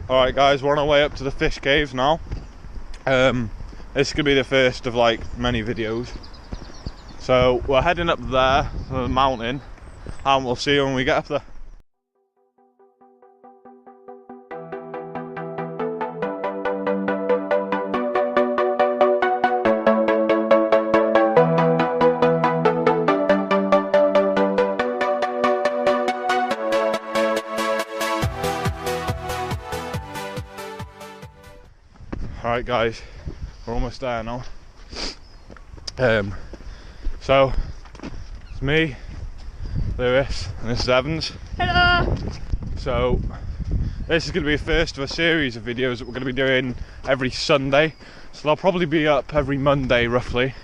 Alright guys, we're on our way up to the fish caves now. This is going to be the first of like many videos. So we're heading up there to the mountain and we'll see you when we get up there. Alright guys, we're almost there now. So it's me, Lewis, and this is Evans. Hello! So this is going to be the first of a series of videos that we're going to be doing every Sunday. So they'll probably be up every Monday roughly.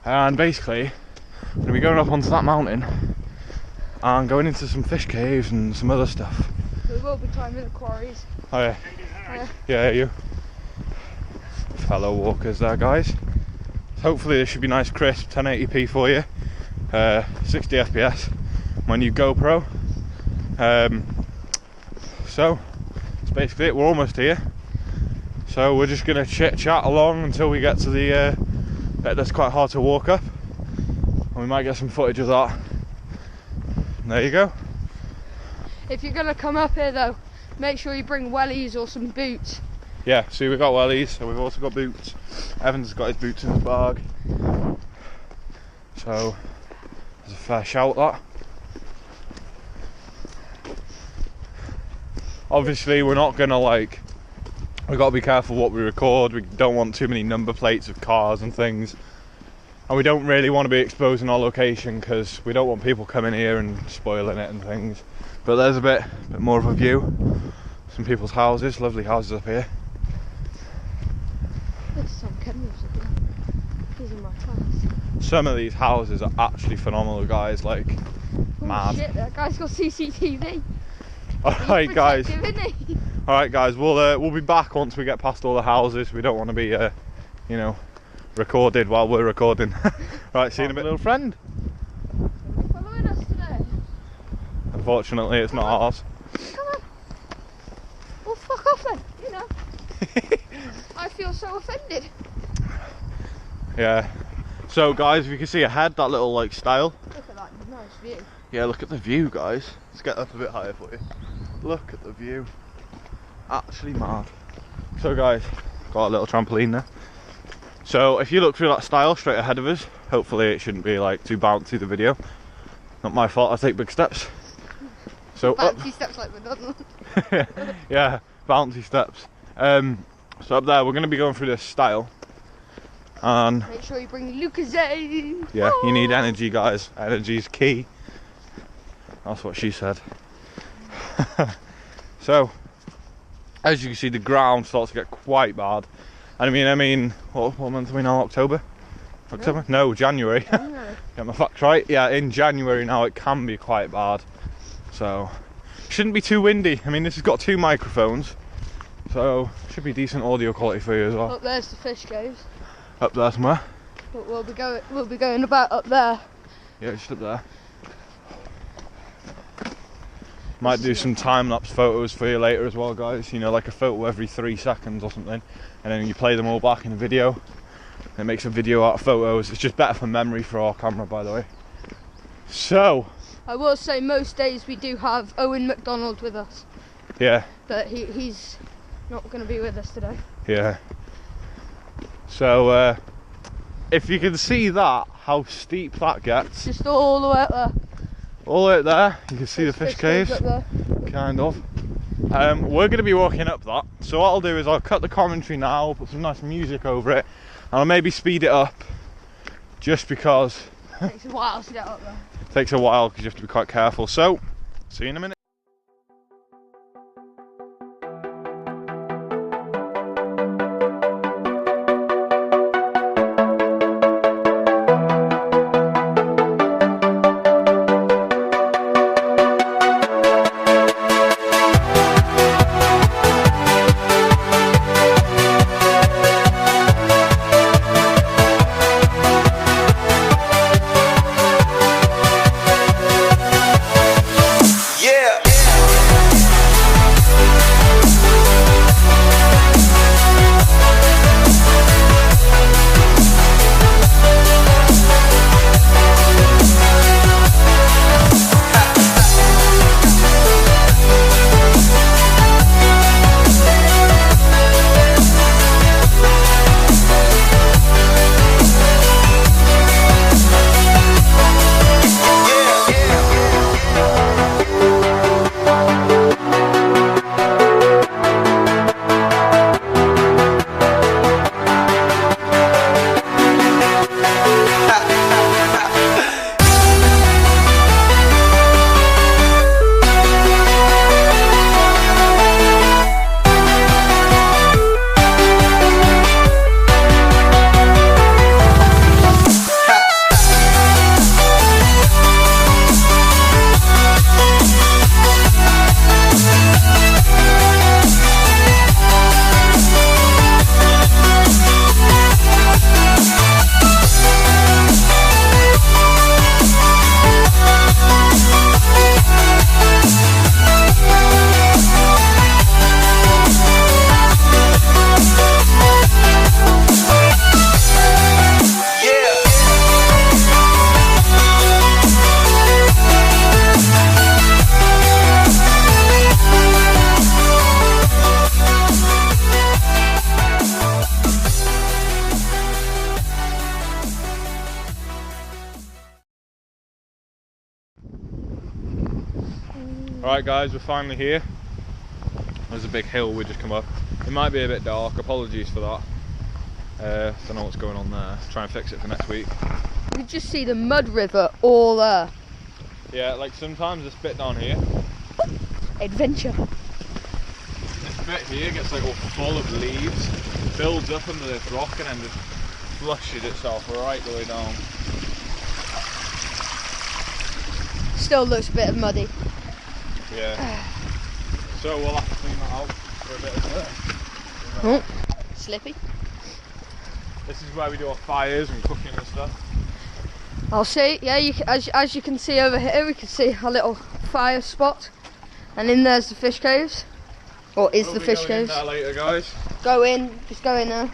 And basically, I'm going to be going up onto that mountain and going into some fish caves and some other stuff. We will be climbing the quarries. Oh yeah. Yeah, you. Fellow walkers there guys. Hopefully this should be nice crisp 1080p for you, 60 fps, my new GoPro. So that's basically it, we're almost here. So we're just gonna chit chat along until we get to the bit that's quite hard to walk up, and we might get some footage of that. And there you go. If you're gonna come up here though, make sure you bring wellies or some boots. Yeah, see we've got wellies, and we've also got boots. Evans has got his boots in his bag. So, there's a fair shout that. Obviously we're not gonna like, we've got to be careful what we record. We don't want too many number plates of cars and things. And we don't really want to be exposing our location because we don't want people coming here and spoiling it and things. But there's a bit more of a view. Some people's houses, lovely houses up here. There's some kennels up there. These are my plants. Some of these houses are actually phenomenal guys, like Oh mad. shit, that guy's got CCTV. Alright guys. Isn't he? Alright guys, we'll be back once we get past all the houses. We don't want to be you know, recorded while we're recording. Right, see you in a bit, little friend. Are you following us today? Unfortunately it's not ours. Come on. Well, fuck off then, you know. I feel so offended. Yeah. So guys, if you can see ahead, that little like stile. Look at that nice view. Yeah, look at the view guys. Let's get up a bit higher for you. Look at the view. Actually mad. So guys, got a little trampoline there. So if you look through that stile straight ahead of us, hopefully it shouldn't be like too bouncy the video. Not my fault, I take big steps. So Fancy steps like McDonald's. yeah, bouncy steps. So up there we're going to be going through this stile. And Make sure you bring Lucozade. yeah, you need energy guys. Energy's key. That's what she said. So, as you can see, the ground starts to get quite bad. And I mean, what month are we now? October? October? No, January. Get my facts right. Yeah, in January now it can be quite bad. So, shouldn't be too windy. I mean, this has got 2 microphones, so should be decent audio quality for you as well. Up there's the fish caves. Up there somewhere. But we'll be going about up there. Yeah, just up there. Might do some time-lapse photos for you later as well, guys. You know, like a photo every 3 seconds or something, and then you play them all back in a video. And it makes a video out of photos. It's just better for memory for our camera, by the way. So, I will say most days we do have Owen McDonald with us, yeah, but he's not going to be with us today. yeah. So, if you can see that, how steep that gets, Just all the way up there. all the way up there, you can see the There's fish caves. up there. Kind of. We're going to be walking up that, so what I'll do is I'll cut the commentary now, put some nice music over it, and I'll maybe speed it up, just because Takes a while to get up there. it takes a while because you have to be quite careful. So, see you in a minute. Alright guys, we're finally here. There's a big hill we just come up. It might be a bit dark, apologies for that. Don't know what's going on there. Try and fix it for next week. You can just see the mud river all there. Yeah, like sometimes this bit down here, Adventure. this bit here gets like all full of leaves, builds up under this rock and then just flushes itself right the way down. Still looks a bit muddy. Yeah. So we'll have to clean that out for a bit of Oh, slippy. This is where we do our fires and cooking and stuff. I'll see. Yeah, as you can see over here, we can see a little fire spot, and in there's the fish caves, or is the fish caves. We'll be going in there later, guys. Go in, just go in there.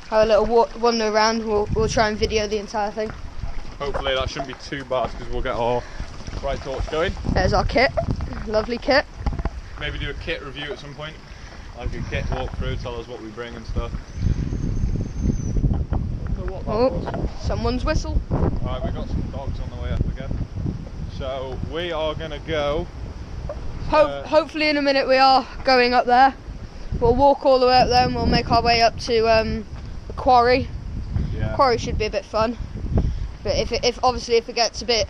Have a little wander around. We'll try and video the entire thing. Hopefully that shouldn't be too bad because we'll get our bright torch going. There's our kit, lovely kit. Maybe do a kit review at some point, like a kit walkthrough, tell us what we bring and stuff. Oh, someone's whistle. Alright, we've got some dogs on the way up again. So we are going to go. Hopefully in a minute we are going up there. We'll walk all the way up there and we'll make our way up to the quarry. Yeah. Quarry should be a bit fun. But if it gets a bit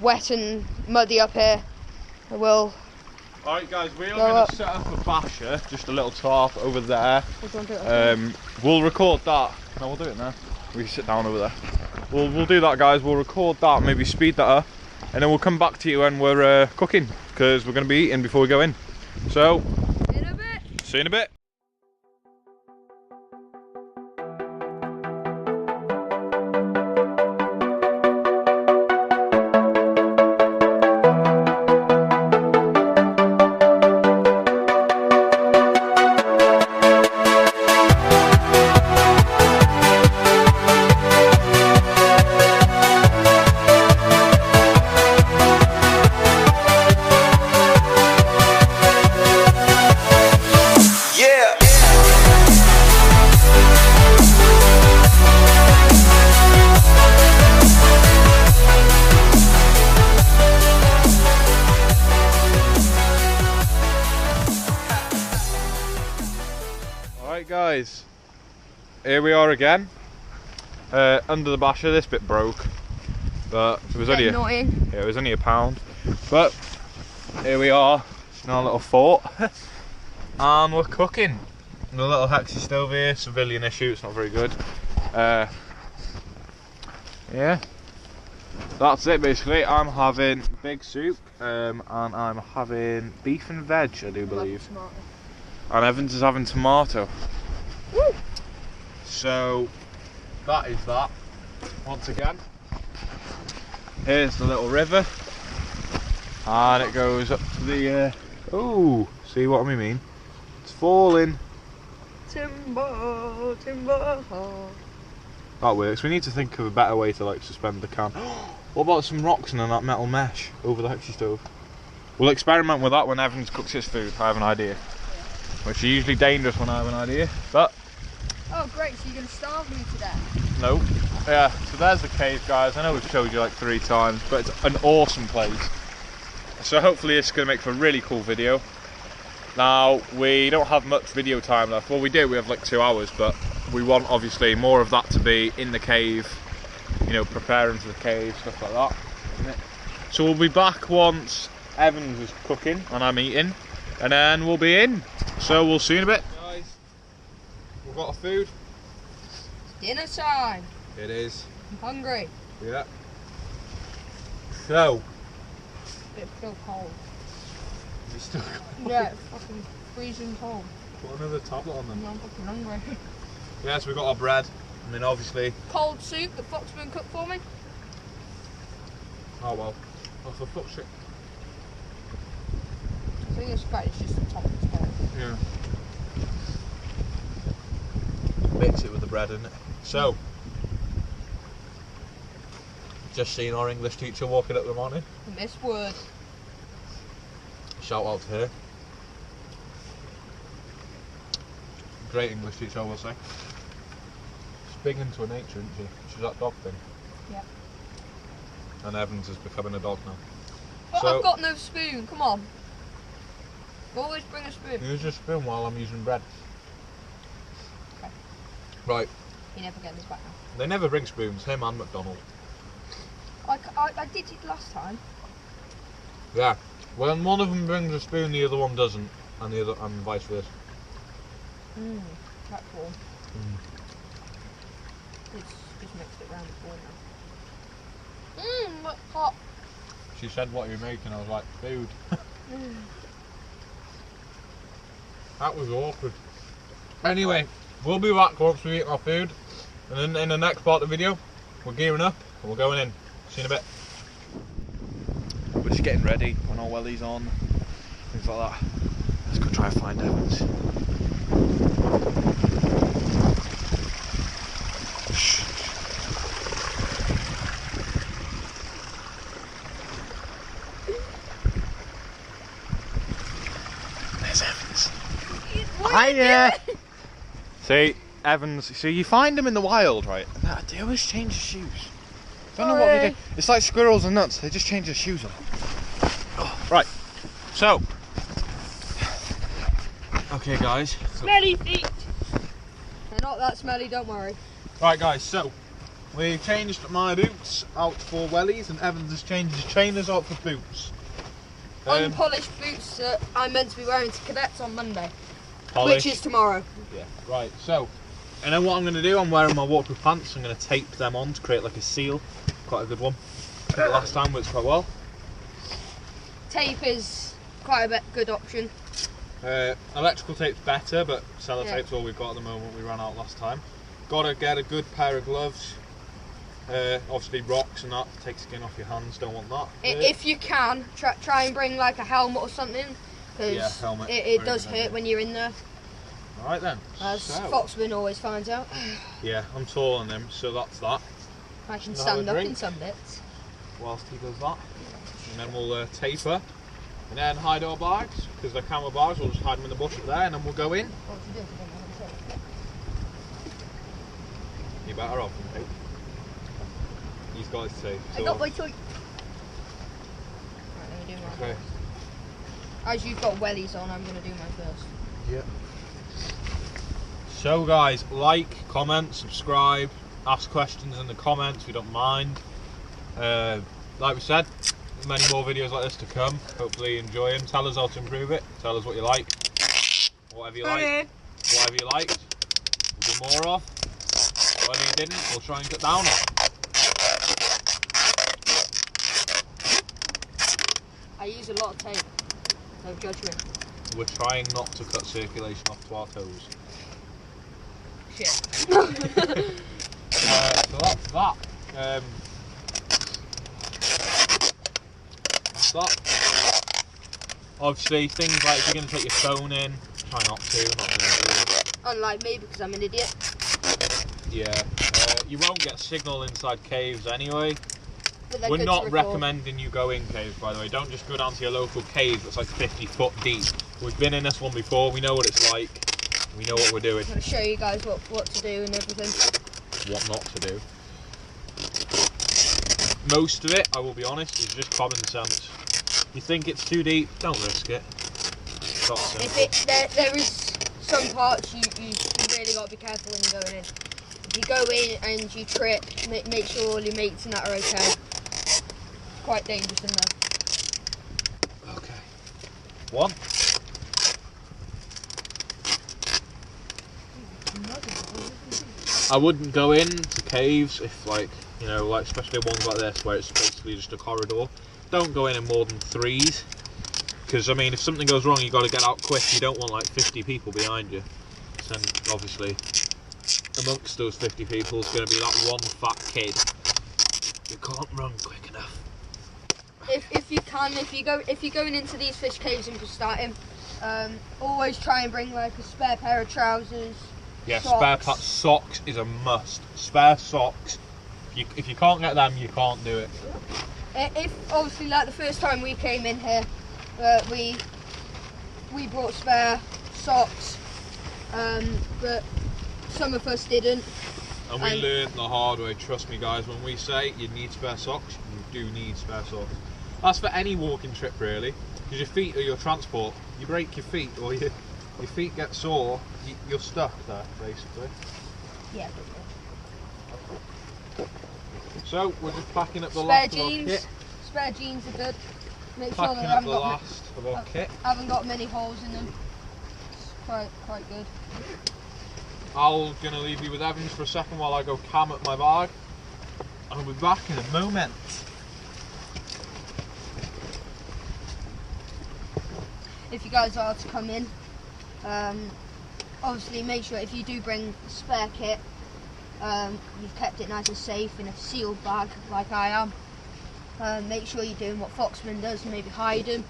wet and muddy up here, we'll. Alright guys, we are going to set up a basher, just a little tarp over there. We'll record that. No, we'll do it now. We can sit down over there. We'll do that guys, we'll record that, maybe speed that up, and then we'll come back to you when we're cooking, because we're going to be eating before we go in. So, in a bit. See you in a bit. Alright guys, here we are again, under the basher. This bit broke, but it was only annoying. It was only £1, but here we are in our little fort, and we're cooking. The little Hexie stove here, civilian issue, it's not very good. Yeah, that's it basically. I'm having big soup, and I'm having beef and veg, I do believe. And Evans is having tomato. Woo. So that is that. Once again, here's the little river, and it goes up to the. Oh, see what I mean? It's falling. Timber, timber. That works. We need to think of a better way to like suspend the can. What about some rocks and then that metal mesh over the Hexie stove? We'll experiment with that when Evans cooks his food. I have an idea. Which is usually dangerous when I have an idea, but. Oh great, so you're going to starve me to death? No. Yeah, so there's the cave guys. I know we've showed you like 3 times, but it's an awesome place. So hopefully it's going to make for a really cool video. Now, we don't have much video time left. Well, we do, we have like 2 hours, but we want obviously more of that to be in the cave, you know, preparing for the cave, stuff like that. So we'll be back once Evans is cooking and I'm eating, and then we'll be in. So we'll see you in a bit. Guys, we've got our food. Dinner time. It is. I'm hungry. Yeah. So. It's still cold. Is it still cold? Yeah, it's fucking freezing cold. Put another tablet on them. I'm fucking hungry. Yeah, so we've got our bread. I mean, obviously. Cold soup that Foxman cooked for me. Oh well. Oh, for fuck's sake. I think it's great, it's just the top of the cold. Yeah. Mix it with the bread, isn't it? So, just seen our English teacher walking up the morning. Miss Wood. Shout out to her. Great English teacher, I will say. She's big into her nature, isn't she? She's that dog thing. Yep. And Evans is becoming a dog now. But I've got no spoon, come on. Always bring a spoon. Use a spoon while I'm using bread. Okay. Right. You never get this back now. They never bring spoons, him and McDonald. I did it last time. Yeah. When one of them brings a spoon, the other one doesn't, and the other, and vice versa. That's warm. It's just mixed it round the bowl now. That's hot. She said, "What are you making?" I was like, "Food." That was awkward. Anyway, we'll be back once we eat our food, and then in the next part of the video, we're gearing up and we're going in. See you in a bit. We're just getting ready, putting our wellies on, things like that. Let's go try and find Evans. Shh. There's Evans. Hiya! See, Evans, so you find them in the wild, right? And they always change their shoes. Don't know what they do. It's like squirrels and nuts, they just change their shoes on. Oh, right, so. Okay, guys. Smelly feet! They're not that smelly, don't worry. Right, guys, so. We've changed my boots out for wellies, and Evans has changed his trainers out for boots. Unpolished boots that I'm meant to be wearing to cadets on Monday. Polish. Which is tomorrow. Yeah, right, so. And then what I'm going to do, I'm wearing my waterproof pants. I'm going to tape them on to create like a seal. Quite a good one. I think last time worked quite well. Tape is quite a good option. Electrical tape's better, but sellotape's all we've got at the moment. We ran out last time. Got to get a good pair of gloves. Obviously rocks and that, take skin off your hands, don't want that. If you can, try and bring like a helmet or something, because helmet. it does hurt when you're in there. Alright then. As Foxman always finds out. Yeah, I'm taller than him, so that's that. I can stand up in some bits. Whilst he does that. And then we'll taper. And then hide our bags, because they're camera bags, we'll just hide them in the bush up there and then we'll go in. You better off, mate. He's got his tape. I got my toy. Right, let me do mine. Okay. As you've got wellies on, I'm going to do mine first. Yeah. So guys, like, comment, subscribe, ask questions in the comments, we don't mind. Like we said, many more videos like this to come. Hopefully you enjoy them. Tell us how to improve it. Tell us what you like. Whatever you like. Whatever you liked, we'll do more of. Whatever you didn't, we'll try and cut down on. I use a lot of tape. No judgment. We're trying not to cut circulation off to our toes. Shit. So that's that. That's that. Obviously, things like if you're going to take your phone in, try not to. Not going to do it. Unlike me, because I'm an idiot. Yeah. You won't get signal inside caves anyway. We're not recommending you go in caves, by the way. Don't just go down to your local cave that's like 50 foot deep. We've been in this one before. We know what it's like. We know what we're doing. I'm going to show you guys what to do and everything. What not to do. Most of it, I will be honest, is just common sense. You think it's too deep, don't risk it. There is some parts you really got to be careful when you're going in. If you go in and you trip, make sure all your mates and that are okay. It's quite dangerous in there. Okay. One. I wouldn't go into caves if, like, you know, like especially ones like this where it's basically just a corridor. Don't go in more than 3s, because I mean, if something goes wrong, you got to get out quick. You don't want like 50 people behind you. And obviously, amongst those 50 people is going to be that one fat kid who can't run quick enough. If you're going into these fish caves and just starting, always try and bring like a spare pair of trousers. Yeah, socks. Socks is a must. Spare socks. If you can't get them, you can't do it. If obviously, like the first time we came in here, we brought spare socks, but some of us didn't. And we learned the hard way. Trust me, guys. When we say you need spare socks, you do need spare socks. That's for any walking trip really, because your feet are your transport. You break your feet or your feet get sore, you're stuck there basically. Yeah. So we're just packing up the Spare last of our jeans. kit. Spare jeans are good. Make sure Packing that I up haven't the got, last of our kit. haven't got many holes in them. It's quite good. I'm gonna leave you with Evans for a second while I go cam up my bag. I'll be back in a moment. If you guys are to come in, obviously make sure if you do bring spare kit, you've kept it nice and safe in a sealed bag like I am. Make sure you're doing what Foxman does, maybe hide them,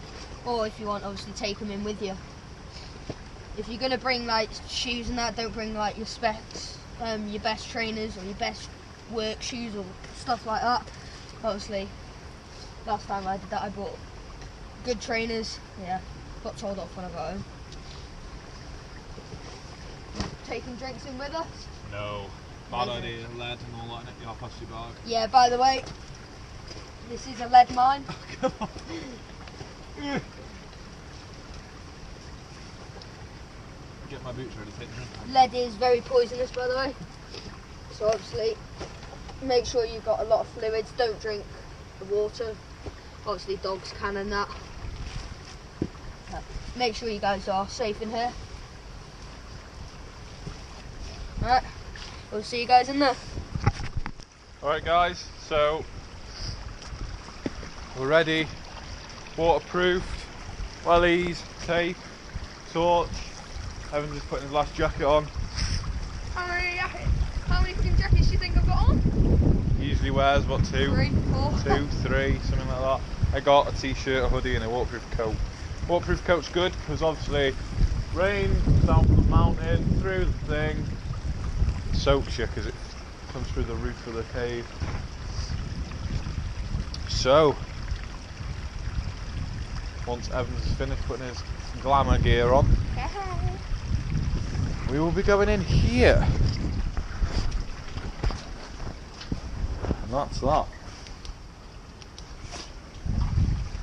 or if you want, obviously take them in with you. If you're gonna bring like shoes and that, don't bring like your specs, your best trainers or your best work shoes or stuff like that. Obviously, last time I did that, I bought good trainers. Yeah, got told off when I got home. Taking drinks in with us? No. Bad idea, lead and all that in it, your plastic bag. Yeah, by the way, this is a lead mine. Come on. Get my boots ready, take the drink. Lead is very poisonous, by the way. So obviously, make sure you've got a lot of fluids. Don't drink the water. Obviously, dogs can and that. Make sure you guys are safe in here. Alright, we'll see you guys in there. Alright guys, so we're ready. Waterproofed, wellies, tape, torch. Evan's just putting his last jacket on. How many fucking jackets do you think I've got on? He usually wears what, 2, 3, 4. 2, 3, something like that. I got a t-shirt, a hoodie and a waterproof coat. Waterproof coat's good because obviously rain down from the mountain, through the thing, soaks you because it comes through the roof of the cave. So, once Evans has finished putting his glamour gear on, we will be going in here. And that's that.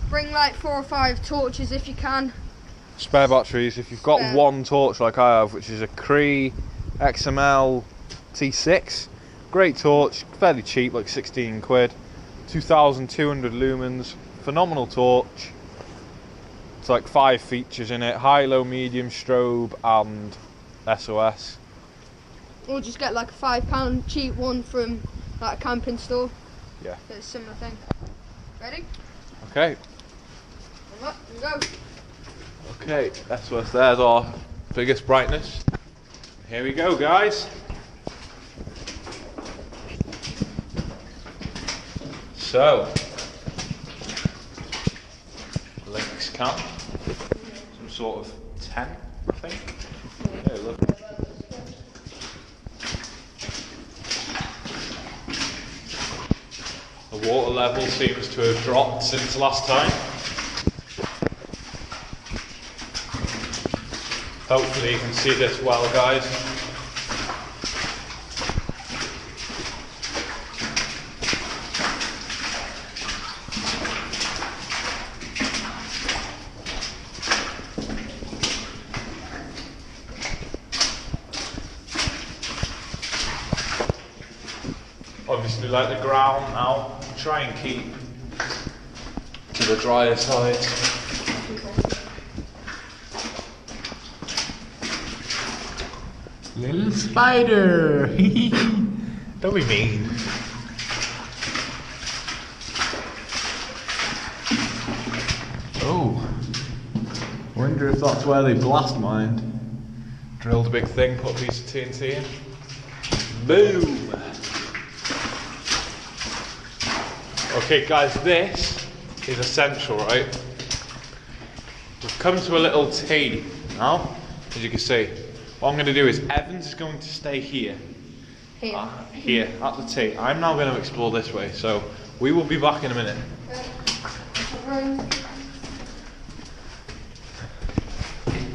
Bring like 4 or 5 torches if you can. Spare batteries, if you've got Spare. one torch like I have, which is a Cree XML T6, great torch, fairly cheap, like 16 quid, 2,200 lumens, phenomenal torch. It's like 5 features in it, high, low, medium, strobe and SOS. Or just get like a £5 cheap one from like a camping store. Yeah. It's a similar thing. Ready? Okay. Up and go. Okay, SOS, there's our biggest brightness. Here we go guys. So, Lynx cam, some sort of 10, I think. Yeah, look. The water level seems to have dropped since last time. Hopefully you can see this well, guys. Obviously, like the ground now, try and keep to the drier side. Little spider! Don't be mean. Oh, wonder if that's where they blast mined. Drilled a big thing, put a piece of TNT in. Boom! Okay guys, this is essential, right? We've come to a little T now, as you can see. What I'm going to do is, Evans is going to stay here. Here. Here, at the T. I'm now going to explore this way, so we will be back in a minute.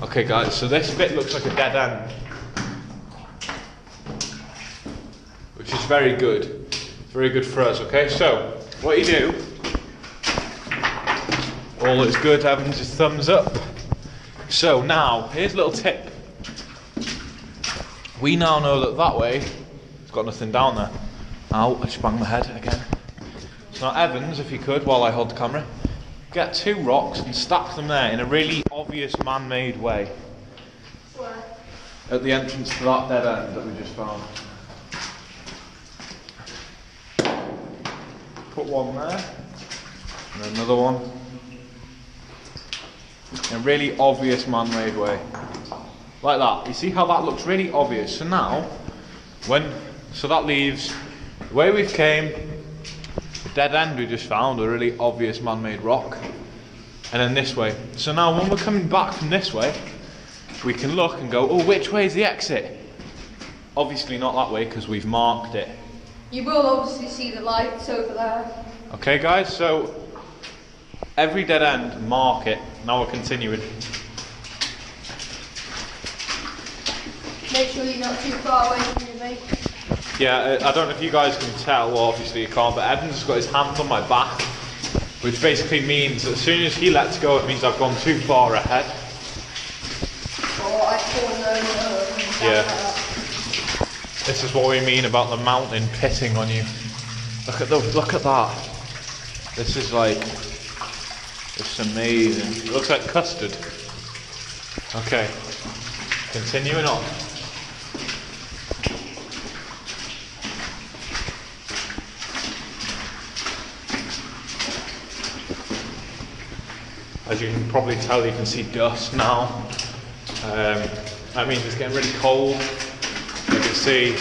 Okay guys, so this bit looks like a dead end. Which is very good. Very good for us, okay? So, what you do All is good, Evans is thumbs up. So now, here's a little tip. We now know that that way, it's got nothing down there. Ow, I just banged my head again. So now Evans, if you could, while I hold the camera, get 2 rocks and stack them there in a really obvious man-made way. Where? At the entrance to that dead end that we just found. Put one there, and another one. In a really obvious man-made way. Like that. You see how that looks really obvious? So now, so that leaves the way we've came, the dead end we just found, a really obvious man-made rock, and then this way. So now when we're coming back from this way, we can look and go, oh, which way is the exit? Obviously not that way because we've marked it. You will obviously see the lights over there. Okay guys, so every dead end, mark it. Now we're continuing. Make sure you're not too far away from your mate. Yeah, I don't know if you guys can tell, well obviously you can't, but Evans has got his hand on my back, which basically means that as soon as he lets go, it means I've gone too far ahead. Oh, I fall over. Yeah. This is what we mean about the mountain pitting on you. Look at that. This is like, it's amazing. It looks like custard. Okay, continuing on. As you can probably tell, you can see dust now. That means it's getting really cold. You can see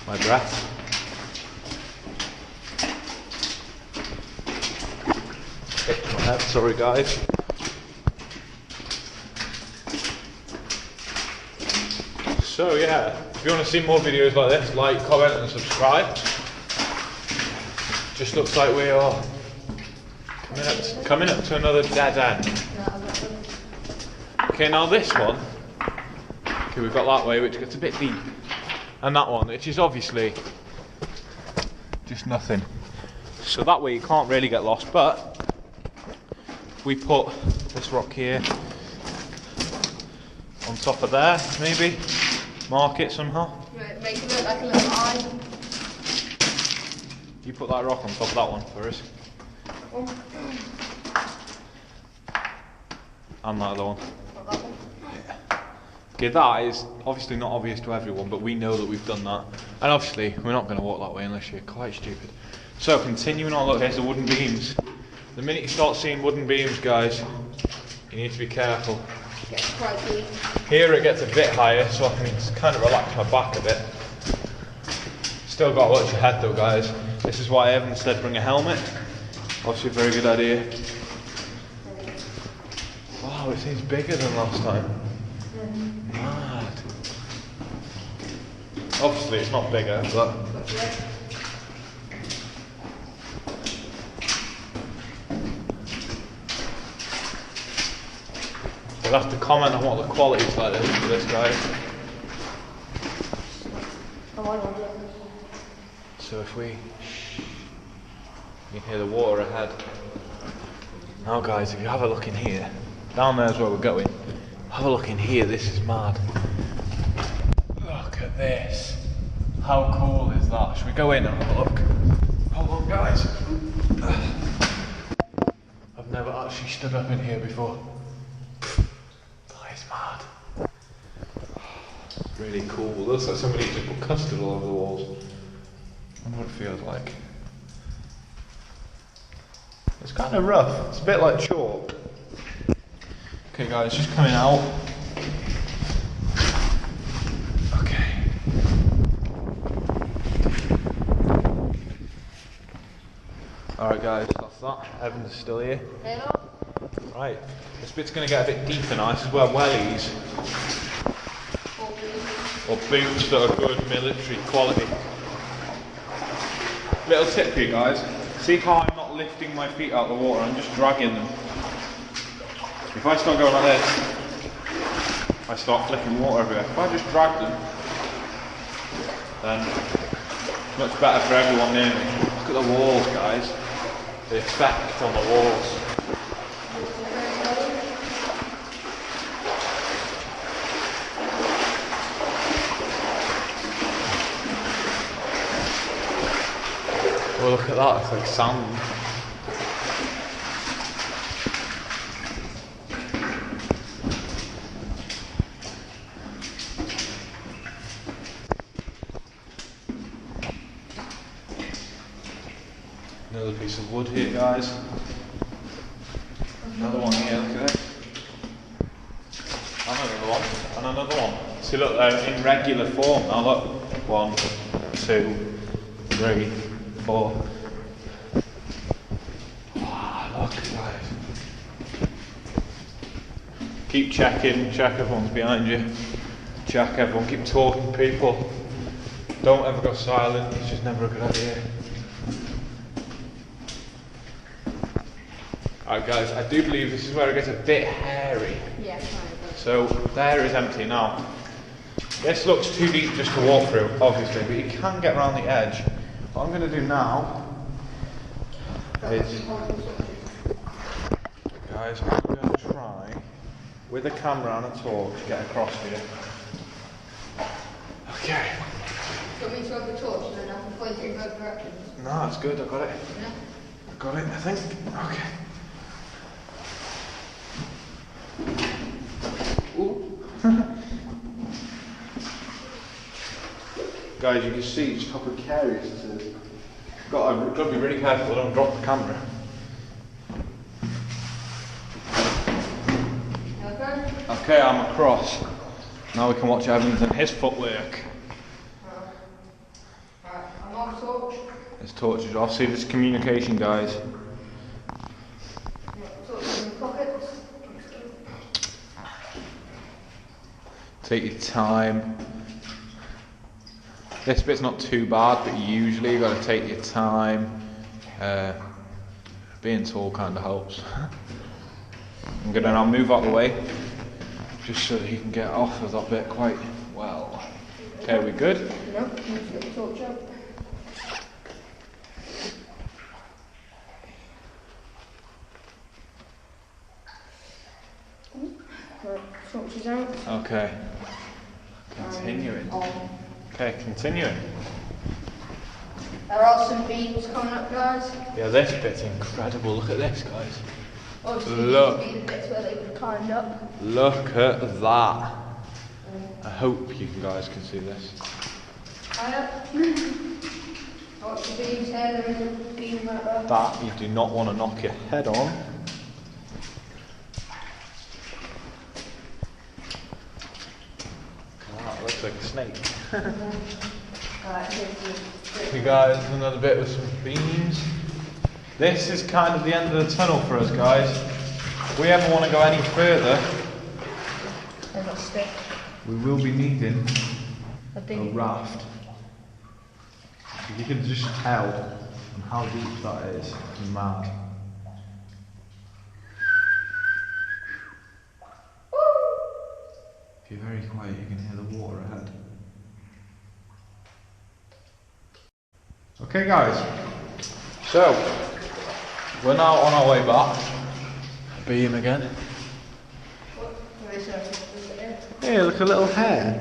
my breath. Hit my head, sorry guys. So yeah, if you want to see more videos like this, like, comment and subscribe. Just looks like we are coming up to another dead end. Okay, now this one, okay, we've got that way which gets a bit deep, and that one which is obviously just nothing. So that way you can't really get lost, but we put this rock here on top of there, maybe mark it somehow. Right, make it look like a little eye. You put that rock on top of that one for us. And that other one. Okay, that is obviously not obvious to everyone, but we know that we've done that. And obviously, we're not going to walk that way unless you're quite stupid. So, continuing on, look, here's the wooden beams. The minute you start seeing wooden beams, guys, you need to be careful. Gets quite deep. Here it gets a bit higher, so I can kind of relax my back a bit. Still got to watch your head though, guys. This is why Evan said bring a helmet. Obviously a very good idea. Wow, it seems bigger than last time. Mad. Obviously it's not bigger, but... You'll have to comment on what the quality is like for this, guys. So if we... You can hear the water ahead. Now guys, if you have a look in here, down there is where we're going. Have a look in here, this is mad. Look at this. How cool is that? Should we go in and have a look? Hold on guys. I've never actually stood up in here before. That is mad. Really cool. Looks like somebody just put custard all over the walls. I wonder what it feels like. It's kind of rough. It's a bit like chalk. Okay guys, just coming out. Okay. Alright guys, that's that. Evans is still here. Right, this bit's going to get a bit deeper now. This is where wellies or boots that are good military quality. Little tip for you guys. See how I'm not lifting my feet out of the water, I'm just dragging them. If I start going like this, I start flicking water everywhere. If I just drag them, then it's much better for everyone near me. Look at the walls, guys. The effect on the walls. look at that, it's like sand. Another piece of wood here, guys. Another one here, look at this. And another one, and another one. See, look, they're in regular form now, look. 1, 2, 3, 4. Wow, look, guys. Keep checking, check everyone's behind you. Check everyone, keep talking to people. Don't ever go silent, it's just never a good idea. Alright guys, I do believe this is where it gets a bit hairy. Yeah, kind of. So there is empty now. This looks too deep just to walk through, obviously, but you can get around the edge. What I'm going to do now is, guys, I'm going to try, with a camera and a torch, get across here. Okay. Do you want me to have the torch and then I can point it in both directions? No, that's good, I got it. Yeah. I got it, I think. Okay. Ooh. Guys, you can see just how precarious this is. I've got to be really careful I don't drop the camera. Okay. Okay, I'm across. Now we can watch Evans and his footwork. Right, I'm off torch. His torch is off. See, this communication, guys. Torch in the pockets. Take your time. This bit's not too bad, but usually you've got to take your time. Being tall kind of helps. I'm gonna now move out the way, just so that he can get off of that bit quite well. Okay, we good? No, you need to get the torch out. Right, torch is out. Okay. Continuing. On. Okay, continuing. There are some beams coming up, guys. Yeah, this bit's incredible. Look at this, guys. Obviously, Look. these would be the bits where they would have climbed up. Look at that. I hope you guys can see this. Higher. Watch the beams here, there is a beam right there. That you do not want to knock your head on. That looks like a snake. Right, here's the Okay guys, another bit with some beams. This is kind of the end of the tunnel for us, guys. If we ever want to go any further, There's a stick. we will be needing A a big raft. You can just tell on how deep that is. It's mad. If you're very quiet, you can hear the water ahead. Okay guys, so we're now on our way back. Beam again. Hey, look, a little hair.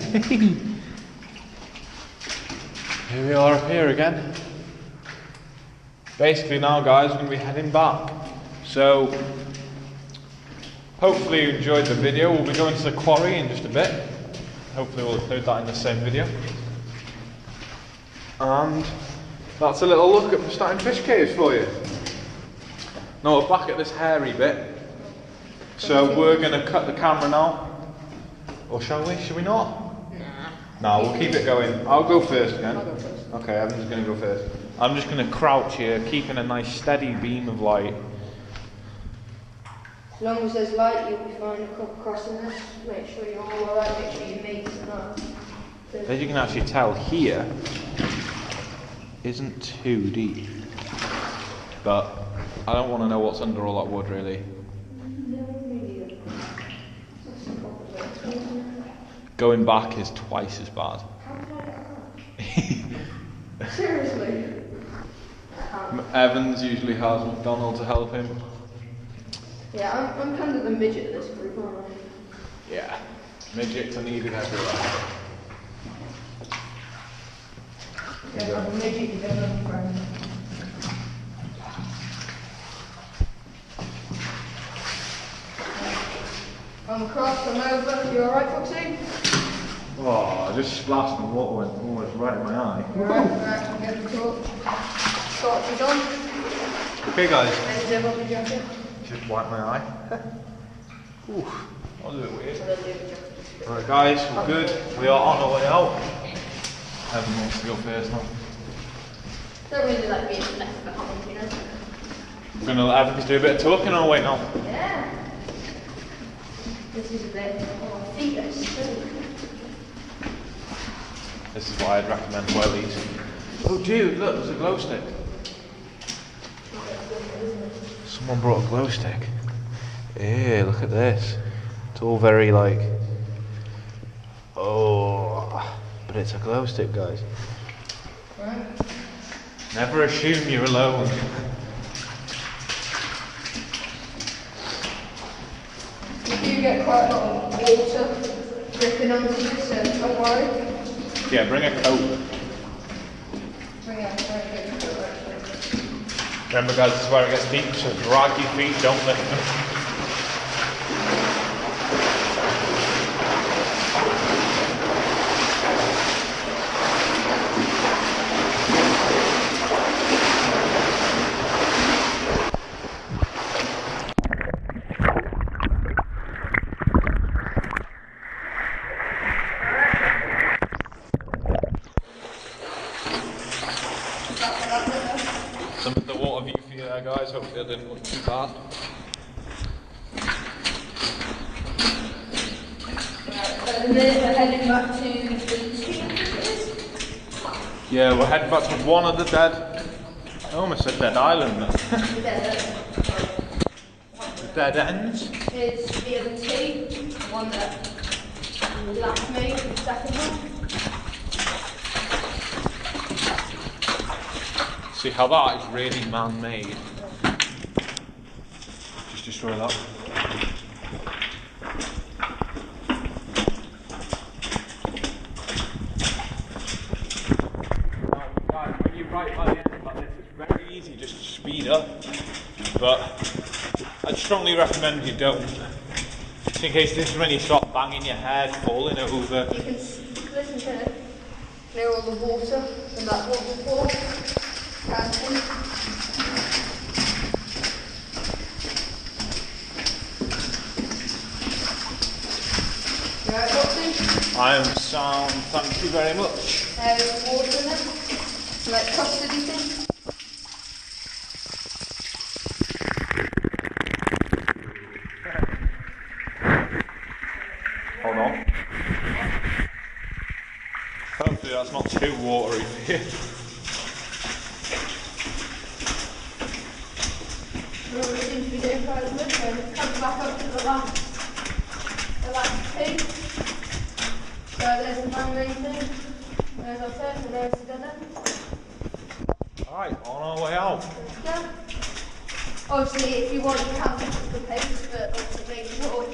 Here we are up here again. Basically now guys, we're going to be heading back. So, hopefully you enjoyed the video. We'll be going to the quarry in just a bit. Hopefully we'll include that in the same video. And that's a little look at the starting fish caves for you. Now we're back at this hairy bit. So we're going to cut the camera now. Or shall we? Should we not? Nah. No, we'll keep it going. I'll go first again. I'll go first. Okay, Evan's going to go first. I'm just going to crouch here, keeping a nice steady beam of light. As long as there's light, you'll be fine to come across in this. Make sure you're all alright, make sure your mates are not. As you can actually tell here, isn't too deep. But I don't want to know what's under all that wood really. Going back is twice as bad. Seriously? Evans usually has McDonald to help him. Yeah, I'm kind of the midget of this group, aren't I? Yeah, midgets are needed everywhere. Yeah, I'm a midget, you don't have a friend. I'm across, I'm over. You alright, Foxy? Oh, I just splashed and water went almost right in my eye. Alright, I'll get the torch. Torch is on. Okay guys. And zip up your jacket. Just wipe my eye. Ooh, that was a bit weird. And then do the jacket. Right guys, we're good. We are on our way out. Evan wants to go first now. Don't really like being left behind, you know? We're going to let Evans do a bit of talking on our way now. Yeah. This is a bit. Oh, I think that's true. This is why I'd recommend wellies. Oh dude, look, there's a glow stick. Someone brought a glow stick. Yeah, look at this. It's all very like... Oh, but it's a glow stick, guys. Right. Never assume you're alone. You do get quite a lot of water dripping onto you, so don't worry. Yeah, bring a coat. Bring out very good coat, actually. Remember guys, this is where it gets deep, so drag your feet, don't lift them. Some of the water view for you there guys, hopefully it didn't look too bad. At the minute we're heading back to the street. Yeah, we're heading back to one of the dead... I almost said dead island then. Dead ends? It's the other two, the one that last made, the second one. See how that is really man-made. Just destroy that. Now, guys, when you ride by the end like this, it's very easy just to speed up. But I'd strongly recommend you don't. Just in case this is when you start banging your head, falling over. You can listen to near all the water and that waterfall. Canton. You alright, Foxy? I am sound, thank you very much. There's water in it. Like custody thing. Hold on. Hopefully that's not too watery for you. We seem to be doing quite a bit, so it comes back up to the last two. So there's the man-made thing, there's our turn, and there's the dead end. Alright, on our way out. Yeah. Obviously, if you want, you can pick up the pace, but obviously make sure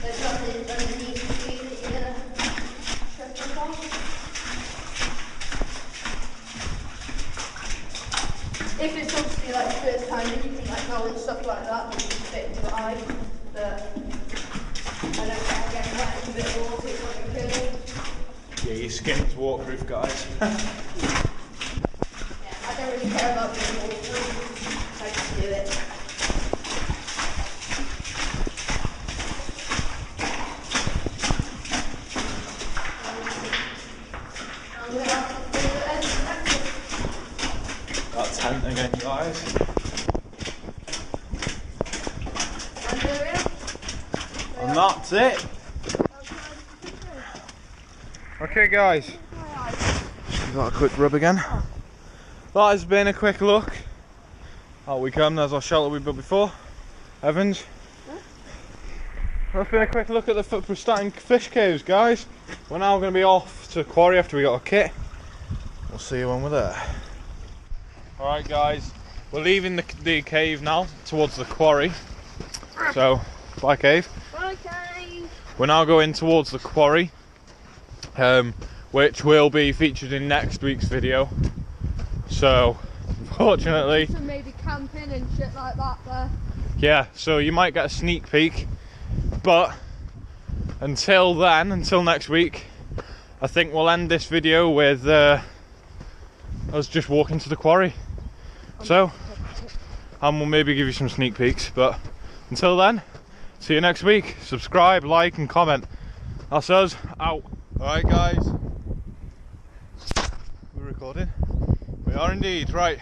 there's nothing underneath you that you're going to trip up on. If it's obviously like the first time that you can like go and stuff like that, you can fit into the eye, but I don't care, I get wet in a bit of water, it's not going to kill me. Yeah, your skin's waterproof, guys. Yeah, I don't really care about being waterproof, I just do it. I'm going to have to do the end That tent again, guys. and there we are. And that's it. Okay, guys. Give that a quick rub again. That has been a quick look. Out we come, there's our shelter we built before. Evans. That's been a quick look at the starting fish caves, guys. We're now going to be off to the quarry after we got our kit. We'll see you when we're there. Alright guys, we're leaving the cave now towards the quarry. So, bye cave. Okay. We're now going towards the quarry, which will be featured in next week's video. So, fortunately, So maybe camping and shit like that there. yeah, so you might get a sneak peek, but until then, until next week, I think we'll end this video with us just walking to the quarry. So, and we'll maybe give you some sneak peeks, but until then, see you next week. Subscribe, like and comment. That's us, out. Alright guys, we're recording. We are indeed, right.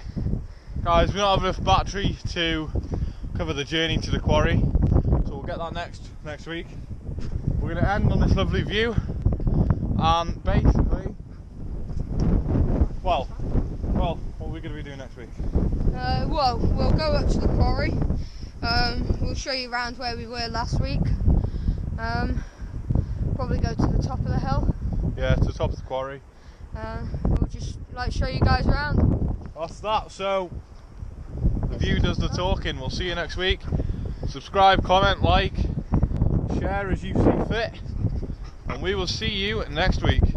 Guys, we don't have enough battery to cover the journey to the quarry, so we'll get that next week. We're going to end on this lovely view, and basically, well, what are we going to be doing next week? Well, we'll go up to the quarry. We'll show you around where we were last week. Probably go to the top of the hill. Yeah, to the top of the quarry. We'll just show you guys around. That's that. So the view does the talking. We'll see you next week. Subscribe, comment, like, share as you see fit, and we will see you next week.